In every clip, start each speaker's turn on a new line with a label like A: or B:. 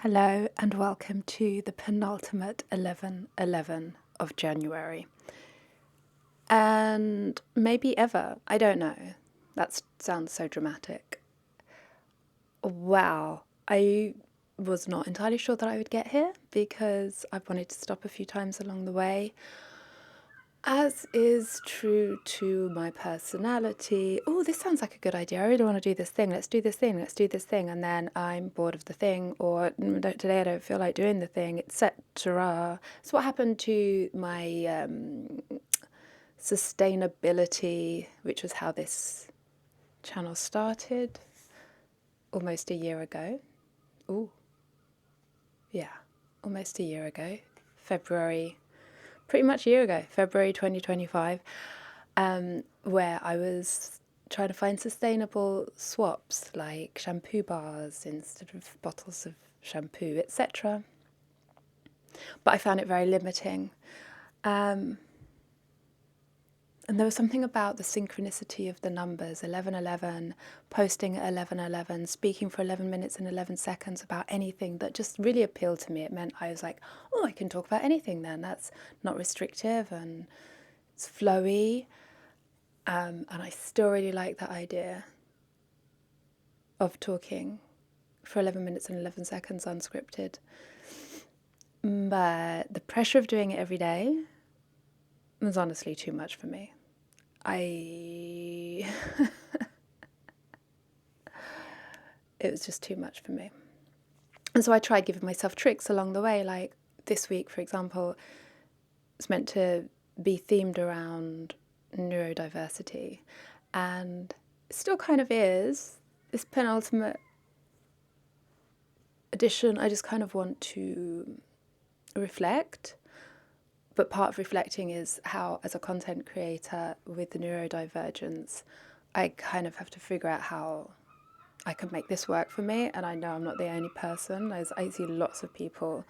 A: Hello and welcome to the penultimate 11/11 of January. And maybe ever, I don't know. That sounds so dramatic. Wow, I was not entirely sure that I would get here because I've wanted to stop a few times along the way. As is true to my personality. Oh, this sounds like a good idea. I really want to do this thing. Let's do this thing. Let's do this thing. And then I'm bored of the thing, or today I don't feel like doing the thing, etc. So, what happened to my sustainability, which was how this channel started almost a year ago? Oh, yeah, almost a year ago. February. Pretty much a year ago, February 2025, where I was trying to find sustainable swaps like shampoo bars instead of bottles of shampoo, etc. But I found it very limiting. And there was something about the synchronicity of the numbers 11:11, posting at 11:11, speaking for 11 minutes and 11 seconds about anything that just really appealed to me. It meant I was like, oh, I can talk about anything then. That's not restrictive and it's flowy. And I still really like that idea of talking for 11 minutes and 11 seconds unscripted. But the pressure of doing it every day was honestly too much for me. It was just too much for me. And so I tried giving myself tricks along the way. Like this week, for example, it's meant to be themed around neurodiversity. And it still kind of is. This penultimate edition, I just kind of want to reflect. But part of reflecting is how, as a content creator with the neurodivergence, I kind of have to figure out how I can make this work for me. And I know I'm not the only person. I see lots of people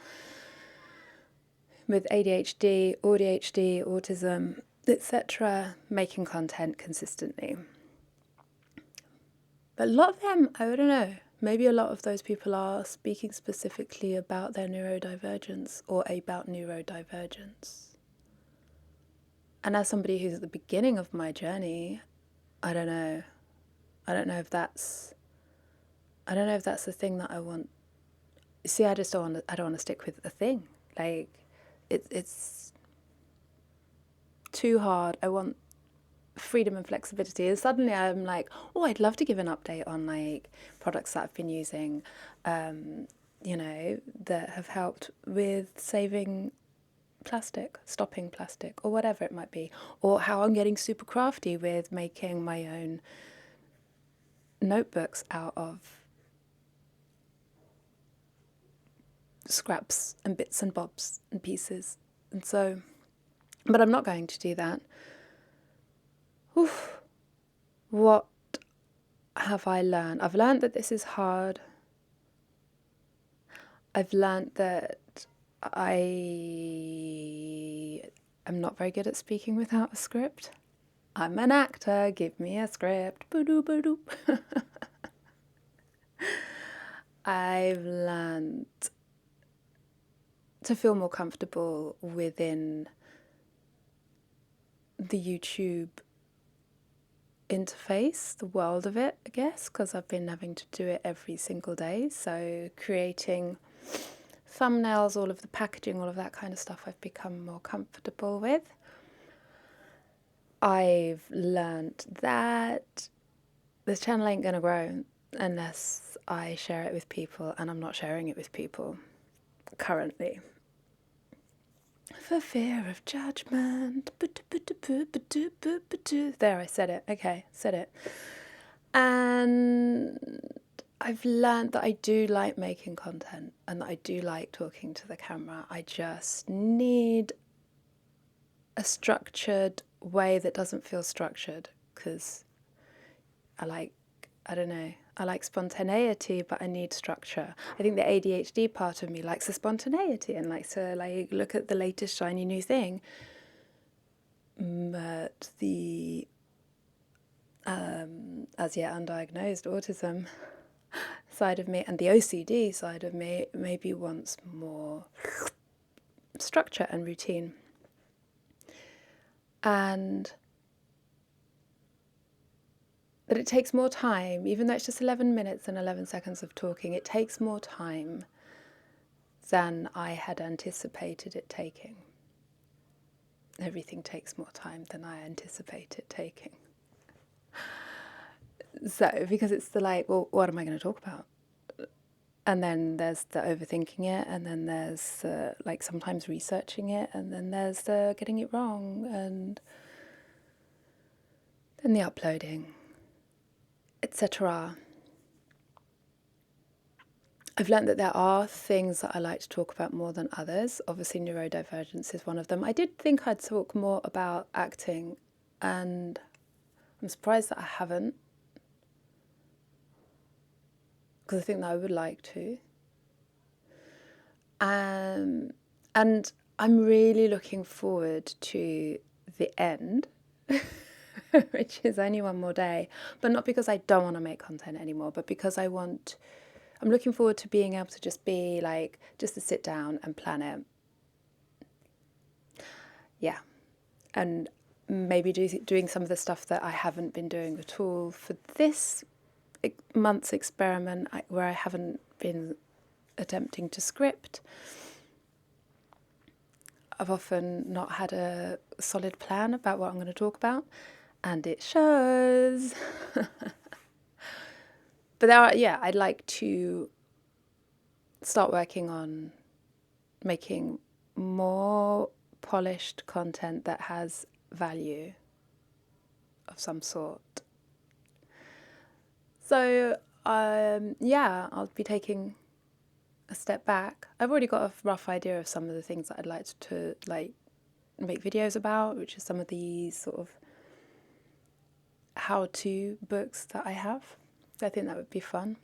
A: with ADHD, ADHD, autism, etc., making content consistently. But a lot of them, I don't know, maybe a lot of those people are speaking specifically about their neurodivergence or about neurodivergence. And as somebody who's at the beginning of my journey, I don't know. I don't know if that's the thing that I want. See, I don't want to stick with a thing. Like it's too hard. I want freedom and flexibility. And suddenly I'm like, oh, I'd love to give an update on like products that I've been using, that have helped with saving plastic, stopping plastic, or whatever it might be, or how I'm getting super crafty with making my own notebooks out of scraps and bits and bobs and pieces. And so, but I'm not going to do that. Oof. What have I learned? I've learned that this is hard. I've learned that I am not very good at speaking without a script. I'm an actor, give me a script. Ba-doop. I've learned to feel more comfortable within the YouTube interface, the world of it, I guess, because I've been having to do it every single day. So creating thumbnails, all of the packaging, all of that kind of stuff I've become more comfortable with. I've learned that this channel ain't going to grow unless I share it with people, and I'm not sharing it with people currently. For fear of judgment. There, I said it. Okay, said it. And I've learned that I do like making content and that I do like talking to the camera. I just need a structured way that doesn't feel structured, because I like spontaneity, but I need structure. I think the ADHD part of me likes the spontaneity and likes to like look at the latest shiny new thing. But the as yet undiagnosed autism side of me and the OCD side of me maybe wants more structure and routine. And but it takes more time, even though it's just 11 minutes and 11 seconds of talking, it takes more time than I had anticipated it taking. Everything takes more time than I anticipate it taking. So, because it's the like, well, what am I going to talk about? And then there's the overthinking it, and then there's like sometimes researching it, and then there's the getting it wrong, and then the uploading, etc. I've learned that there are things that I like to talk about more than others. Obviously, neurodivergence is one of them. I did think I'd talk more about acting, and I'm surprised that I haven't, because I think that I would like to. And I'm really looking forward to the end, which is only one more day, but not because I don't want to make content anymore, but because I'm looking forward to being able to just be like, just to sit down and plan it. Yeah. And maybe doing some of the stuff that I haven't been doing at all for this month's experiment, where I haven't been attempting to script. I've often not had a solid plan about what I'm going to talk about, and it shows. But I'd like to start working on making more polished content that has value of some sort. So, I'll be taking a step back. I've already got a rough idea of some of the things that I'd like to make videos about, which is some of these sort of how-to books that I have. I think that would be fun.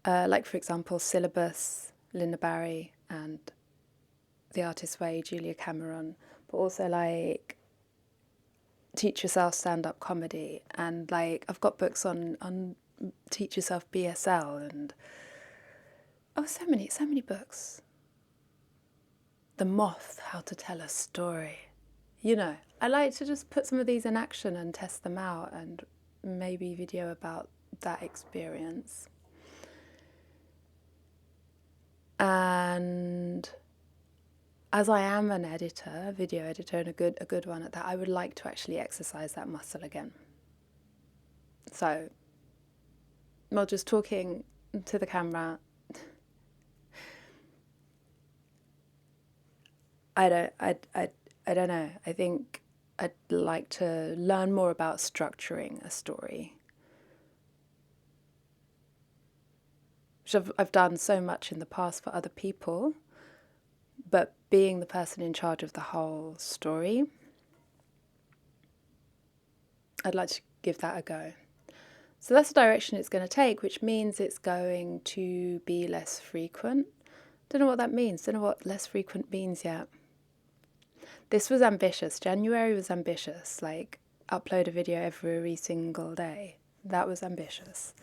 A: Like, for example, Syllabus, Linda Barry, and The Artist's Way, Julia Cameron, but also like Teach Yourself stand-up comedy, and like I've got books on Teach Yourself BSL, and so many books. The Moth, How to Tell a Story. I like to just put some of these in action and test them out, and maybe video about that experience. And as I am an editor, a video editor, and a good one at that, I would like to actually exercise that muscle again. So, well, just talking to the camera, I don't know. I think I'd like to learn more about structuring a story, which I've done so much in the past for other people, but being the person in charge of the whole story, I'd like to give that a go. So that's the direction it's going to take, which means it's going to be less frequent. Don't know what that means. Don't know what less frequent means yet. This was ambitious. January was ambitious. Like, upload a video every single day. That was ambitious.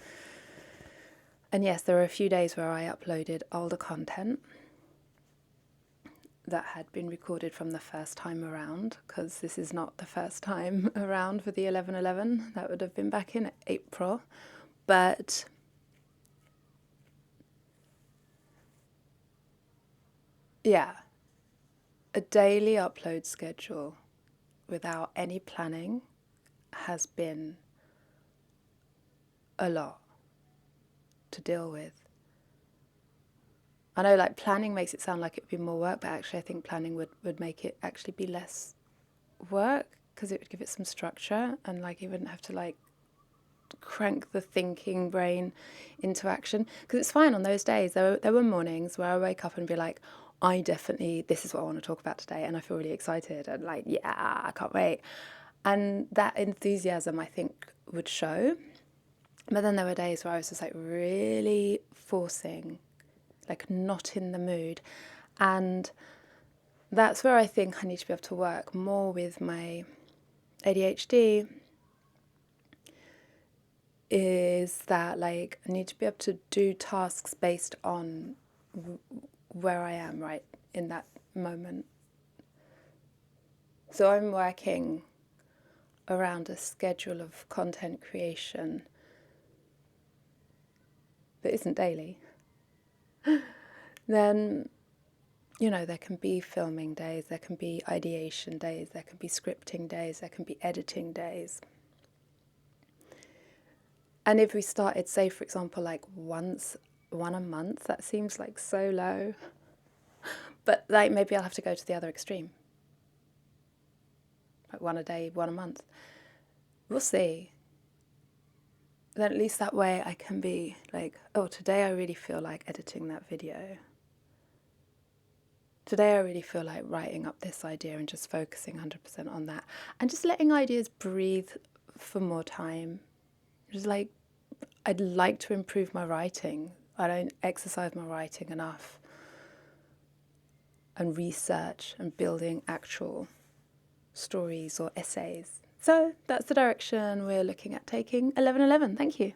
A: And yes, there were a few days where I uploaded older content that had been recorded from the first time around, because this is not the first time around for the 11/11. That would have been back in April. But yeah, a daily upload schedule without any planning has been a lot to deal with. I know, like, planning makes it sound like it would be more work, but actually I think planning would make it actually be less work, because it would give it some structure, and like you wouldn't have to like crank the thinking brain into action. Because it's fine on those days. There were mornings where I wake up and be like, this is what I want to talk about today, and I feel really excited and like, yeah, I can't wait. And that enthusiasm, I think, would show. But then there were days where I was just like really forcing, like not in the mood. And that's where I think I need to be able to work more with my ADHD, is that like I need to be able to do tasks based on where I am right in that moment. So I'm working around a schedule of content creation that isn't daily. Then, you know, there can be filming days, there can be ideation days, there can be scripting days, there can be editing days. And if we started, say, for example, like one a month, that seems like so low. But like maybe I'll have to go to the other extreme. Like one a day, one a month. We'll see. Then at least that way I can be like, oh, today I really feel like editing that video. Today I really feel like writing up this idea and just focusing 100% on that. And just letting ideas breathe for more time. Just like, I'd like to improve my writing. I don't exercise my writing enough. And research and building actual stories or essays. So that's the direction we're looking at taking 1111. Thank you.